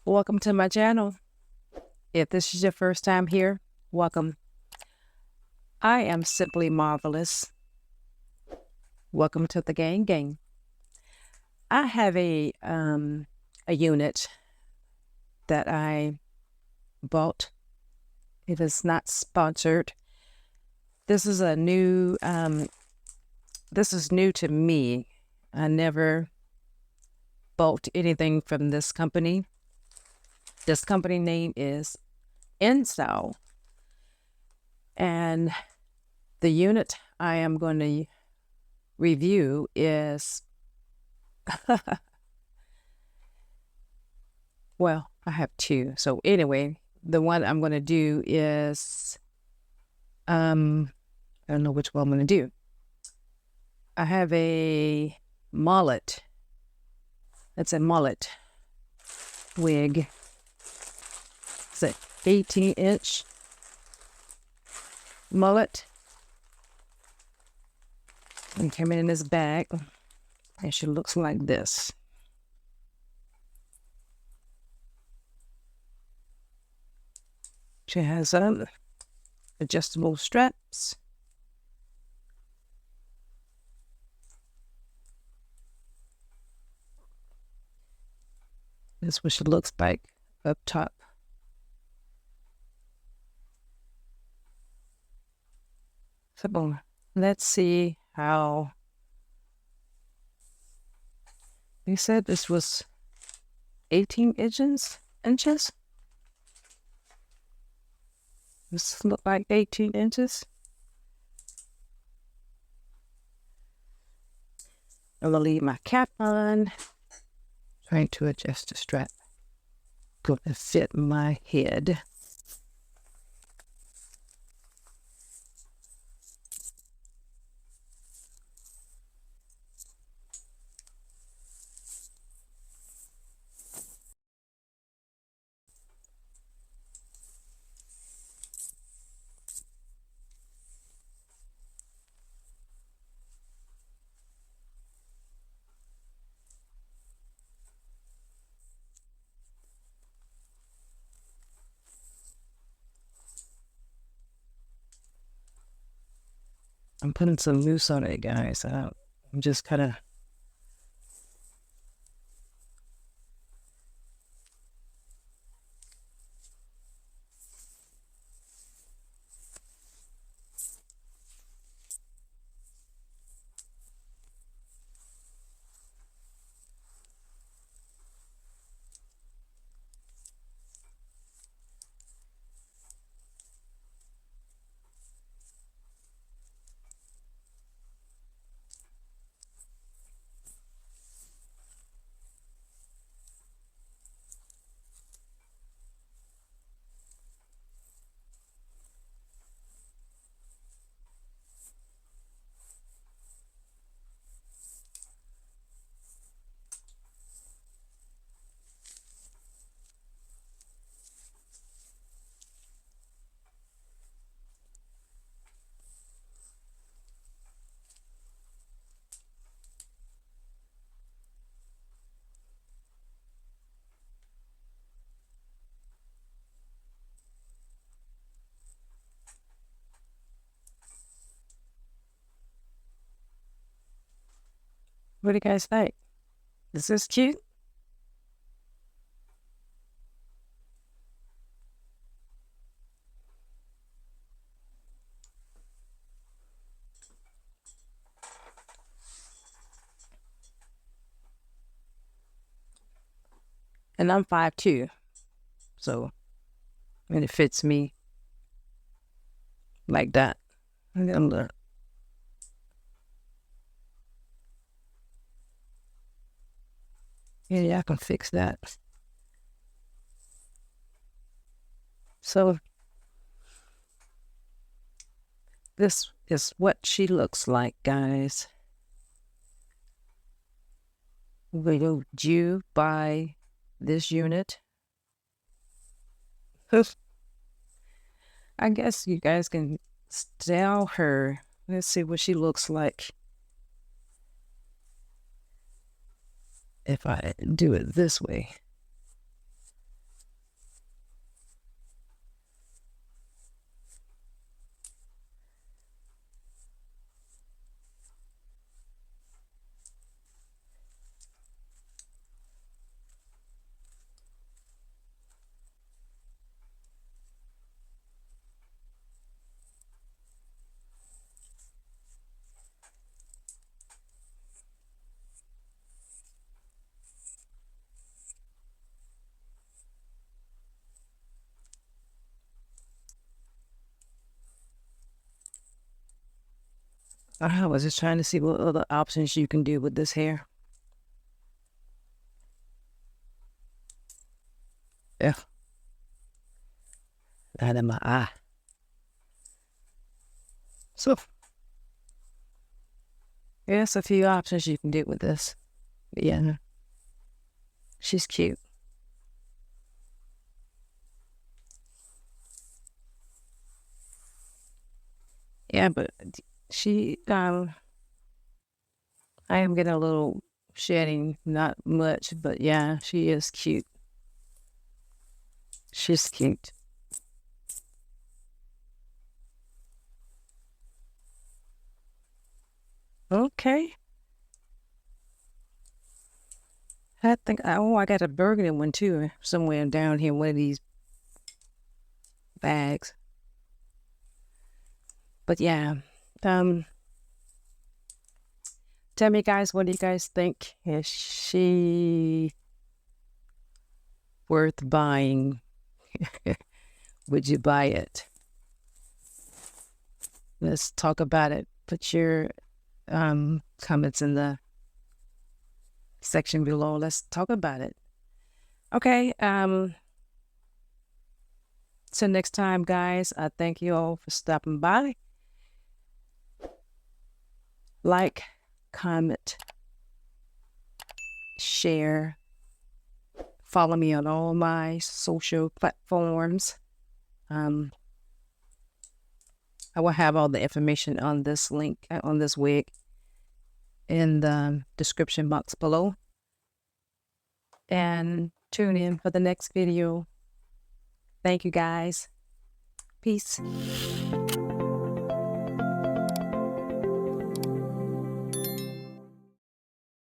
Welcome to my channel. If this is your first time here, welcome. I am Simply Marvelous. Welcome to the gang. I have a unit that I bought. It is not sponsored. This is a new this is new to me. I never bought anything from this company. This company name is Instylewig. And the unit I am going to review is, well, I have two. So anyway, the one I'm going to do is, I don't know which one I'm going to do. I have a Mullet. It's a Mullet wig. It's an 18-inch mullet. And came in this bag. And she looks like this. She has adjustable straps. This is what she looks like up top. So let's see how. You said this was 18 inches? This look like 18 inches. I'm gonna leave my cap on. Trying to adjust the strap. Going to fit my head. I'm putting some mousse on it, guys. I'm just kind of. What do you guys think? Is this cute? And I'm 5'2", so and it fits me like that. And then look. Yeah, I can fix that. So this is what she looks like, guys. Would you buy this unit? I guess you guys can style her. Let's see what she looks like. If I do it this way. I was just trying to see what other options you can do with this hair. Yeah. Out of my eye. So, yes, a few options you can do with this. But yeah, she's cute. Yeah, but she, I am getting a little shedding, not much, but yeah, she is cute. She's cute. Okay. I think, oh, I got a burgundy one too, somewhere down here, one of these bags. But yeah, tell me guys, what do you guys think? Is she worth buying? Would you buy it? Let's talk about it. Put your comments in the section below. Let's talk about it. Okay, till next time, guys, I thank you all for stopping by. Like, comment, share, follow me on all my social platforms. I will have all the information on this link, on this wig, in the description box below. And tune in for the next video. Thank you, guys. Peace.